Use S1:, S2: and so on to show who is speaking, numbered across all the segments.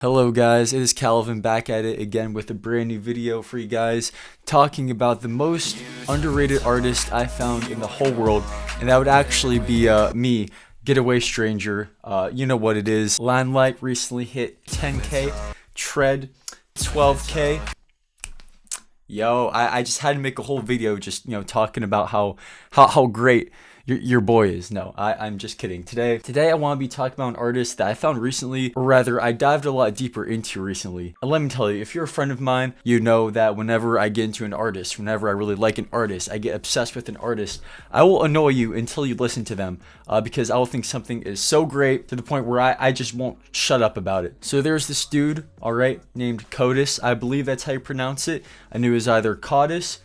S1: Hello guys, it is Calvin back at it again with a brand new video for you guys talking about the most underrated artist I found in the whole world, and that would actually be me, Getaway Stranger. You know what it is. Limelight recently hit 10k, Tread 12k. Yo, I just had to make a whole video just talking about how great your boy is. No, I'm just kidding. Today I want to be talking about an artist that I found recently, or rather I dived a lot deeper into recently. And let me tell you, if you're a friend of mine, you know that whenever I get into an artist, whenever I really like an artist, I get obsessed with an artist, I will annoy you until you listen to them, because I will think something is so great to the point where I just won't shut up about it. So there's this dude, alright, named Cotis. I believe that's how you pronounce it. I knew it was either Cotis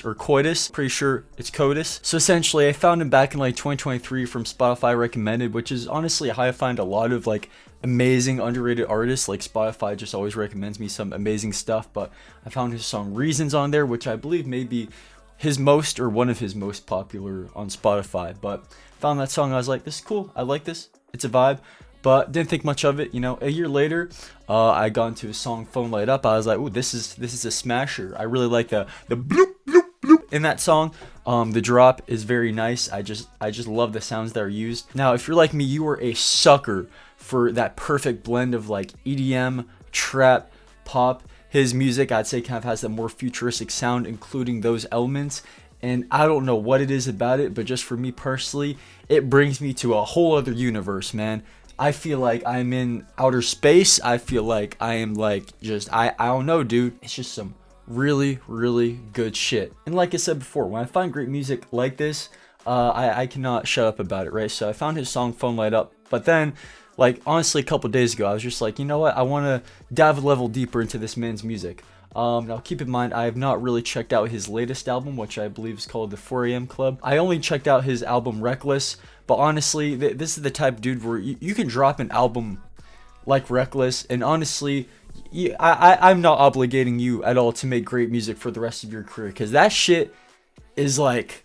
S1: or Coitus. Pretty sure it's Cotis. So essentially, I found him back in like 2023 from Spotify recommended, which is honestly how I find a lot of like amazing underrated artists. Like Spotify just always recommends me some amazing stuff, but I found his song Reasons on there, which I believe may be his most or one of his most popular on Spotify. But found that song, I was like, this is cool. I like this. It's a vibe. But didn't think much of it. A year later, I got into his song Phone Light Up. I was like, ooh, this is a smasher. I really like the bloop bloop bloop in that song. The drop is very nice. I just love the sounds that are used. Now, if you're like me, you are a sucker for that perfect blend of like EDM, trap, pop. His music, I'd say, kind of has that more futuristic sound, including those elements. And I don't know what it is about it, but just for me personally, it brings me to a whole other universe, man. I feel like I'm in outer space. I feel like I am like I don't know, dude. It's just some really, really good shit. And like I said before, when I find great music like this, I cannot shut up about it, right? So I found his song Phone Light Up, but then, like, honestly, a couple days ago, I was just like, you know what? I want to dive a level deeper into this man's music. Now keep in mind, I have not really checked out his latest album, which I believe is called the 4am Club. I only checked out his album Reckless, but honestly, this is the type of dude where you can drop an album like Reckless, and honestly, I'm not obligating you at all to make great music for the rest of your career, because that shit is like,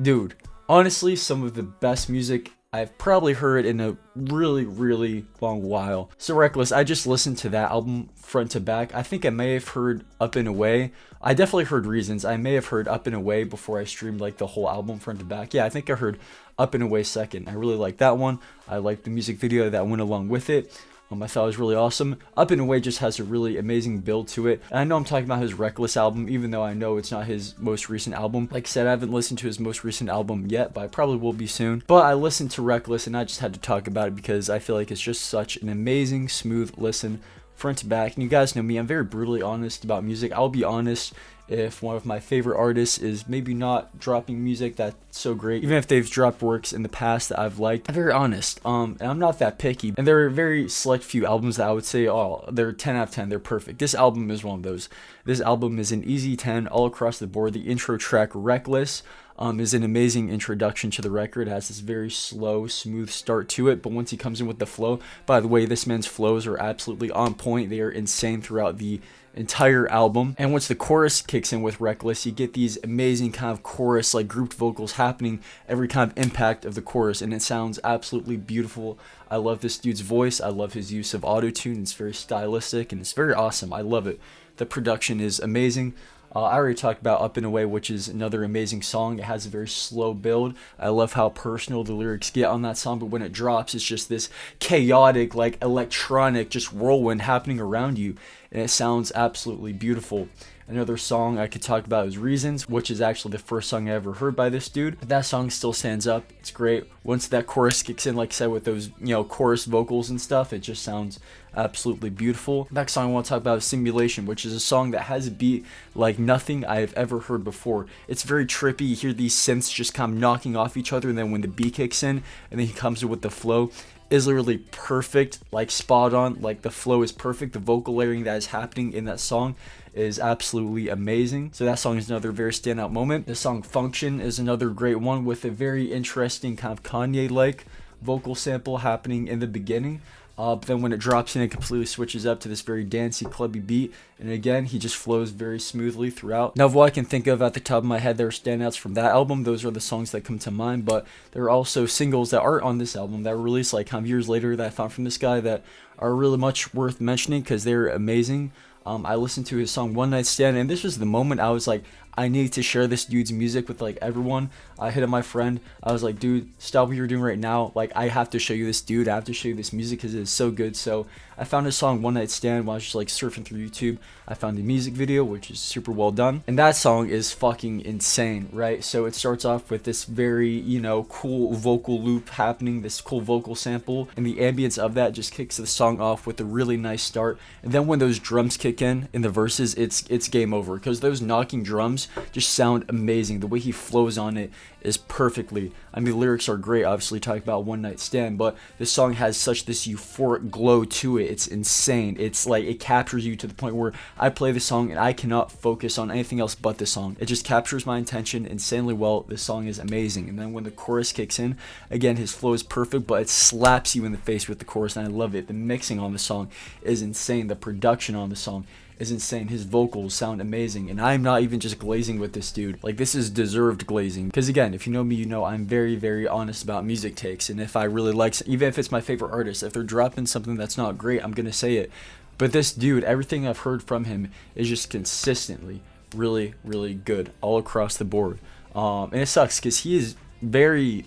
S1: dude, honestly, some of the best music I've probably heard in a really, really long while. So Reckless, I just listened to that album front to back. I think I may have heard Up and Away. I definitely heard Reasons. I may have heard Up and Away before I streamed like the whole album front to back. Yeah, I think I heard Up and Away second. I really like that one. I like the music video that went along with it. I thought it was really awesome. Up and Away just has a really amazing build to it. And I know I'm talking about his Reckless album, even though I know it's not his most recent album. Like I said, I haven't listened to his most recent album yet, but I probably will be soon. But I listened to Reckless, and I just had to talk about it because I feel like it's just such an amazing, smooth listen front to back. And you guys know me, I'm very brutally honest about music. I'll be honest if one of my favorite artists is maybe not dropping music that's so great, even if they've dropped works in the past that I've liked. I'm very honest, and I'm not that picky, and there are very select few albums that I would say, oh, they're 10 out of 10, they're perfect. This album is one of those. This album is an easy 10 all across the board. The intro track Reckless is an amazing introduction to the record. It has this very slow, smooth start to it, but once he comes in with the flow, by the way, this man's flows are absolutely on point. They are insane throughout the entire album. And once the chorus kicks in with Reckless, you get these amazing kind of chorus, like grouped vocals happening every kind of impact of the chorus, and it sounds absolutely beautiful. I love this dude's voice. I love his use of auto-tune. It's very stylistic and it's very awesome. I love it. The production is amazing. I already talked about Up and Away, which is another amazing song. It has a very slow build. I love how personal the lyrics get on that song, but when it drops, it's just this chaotic, like electronic, just whirlwind happening around you, and it sounds absolutely beautiful. Another song I could talk about is Reasons, which is actually the first song I ever heard by this dude. That song still stands up. It's great. Once that chorus kicks in, like I said, with those, chorus vocals and stuff, it just sounds absolutely beautiful. Next song I want to talk about is Simulation, which is a song that has a beat like nothing I've ever heard before. It's very trippy. You hear these synths just kind of knocking off each other, and then when the beat kicks in, and then he comes in with the flow, is literally perfect, like spot on. Like the flow is perfect. The vocal layering that is happening in that song is absolutely amazing. So that song is another very standout moment. The song Function is another great one with a very interesting kind of Kanye-like vocal sample happening in the beginning. But then when it drops in, it completely switches up to this very dancey, clubby beat. And again, he just flows very smoothly throughout. Now, of what I can think of at the top of my head, there are standouts from that album. Those are the songs that come to mind. But there are also singles that aren't on this album that were released like kind of years later that I found from this guy that are really much worth mentioning because they're amazing. I listened to his song One Night Stand, and this was the moment I was like, I need to share this dude's music with like everyone. I hit up my friend. I was like, dude, stop what you're doing right now. Like, I have to show you this dude. I have to show you this music because it is so good. So I found his song One Night Stand while I was just like surfing through YouTube. I found the music video, which is super well done. And that song is fucking insane, right? So it starts off with this very, you know, cool vocal loop happening, this cool vocal sample. And the ambience of that just kicks the song off with a really nice start. And then when those drums kick in the verses, it's game over because those knocking drums just sound amazing. The way he flows on it is perfectly. I mean, the lyrics are great, obviously talking about one night stand, but this song has such this euphoric glow to it. It's insane. It's like it captures you to the point where I play the song and I cannot focus on anything else but the song. It just captures my attention insanely well. This song is amazing. And then when the chorus kicks in, again, his flow is perfect, but it slaps you in the face with the chorus, and I love it. The mixing on the song is insane. The production on the song is insane. His vocals sound amazing, and I'm not even just glazing with this dude. Like, this is deserved glazing, because again, if you know me, you know I'm very, very honest about music takes, and if I really like, even if it's my favorite artist, if they're dropping something that's not great, I'm gonna say it. But this dude, everything I've heard from him is just consistently really, really good all across the board. And it sucks because he is very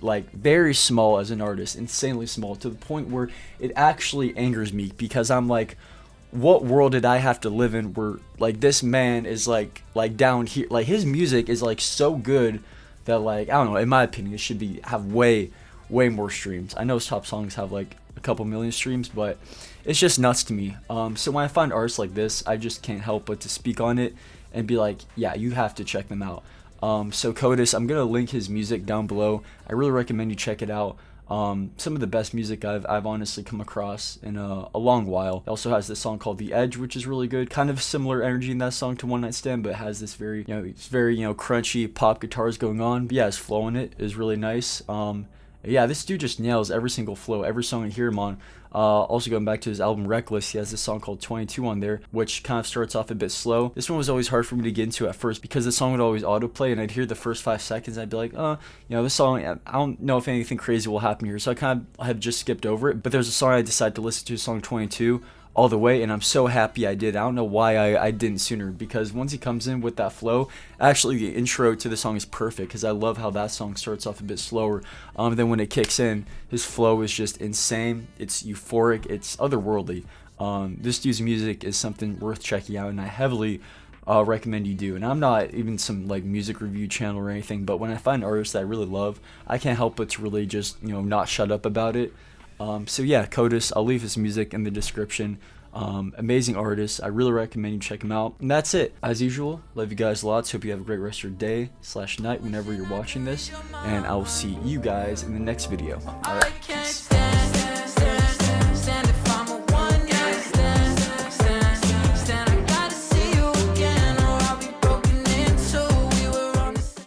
S1: small as an artist, insanely small, to the point where it actually angers me, because I'm like, what world did I have to live in where like this man is like down here, like his music is like so good that, like, I don't know, in my opinion it should have way more streams. I know his top songs have like a couple million streams, but it's just nuts to me. So when I find artists like this, I just can't help but to speak on it and be like, yeah, you have to check them out. So Cotis, I'm gonna link his music down below. I really recommend you check it out. Some of the best music I've honestly come across in a long while. It also has this song called The Edge, which is really good. Kind of similar energy in that song to One Night Stand, but it has this very, it's very, crunchy pop guitars going on. But yeah, his flow in it is really nice. Yeah, this dude just nails every single flow, every song I hear him on. Also going back to his album Reckless, he has this song called 22 on there, which kind of starts off a bit slow. This one was always hard for me to get into at first because the song would always autoplay, and I'd hear the first 5 seconds, I'd be like, this song, I don't know if anything crazy will happen here, so I kind of have just skipped over it. But there's a song I decided to listen to, song 22, all the way, and I'm so happy I did. I don't know why I didn't sooner, because once he comes in with that flow, actually the intro to the song is perfect, because I love how that song starts off a bit slower. Then when it kicks in, his flow is just insane. It's euphoric. It's otherworldly. This dude's music is something worth checking out, and I heavily recommend you do. And I'm not even some like music review channel or anything, but when I find artists that I really love, I can't help but to really just not shut up about it. So yeah, Cotis, I'll leave his music in the description. Amazing artist. I really recommend you check him out. And that's it. As usual, love you guys lots. Hope you have a great rest of your day / night whenever you're watching this. And I will see you guys in the next video. Alright, peace.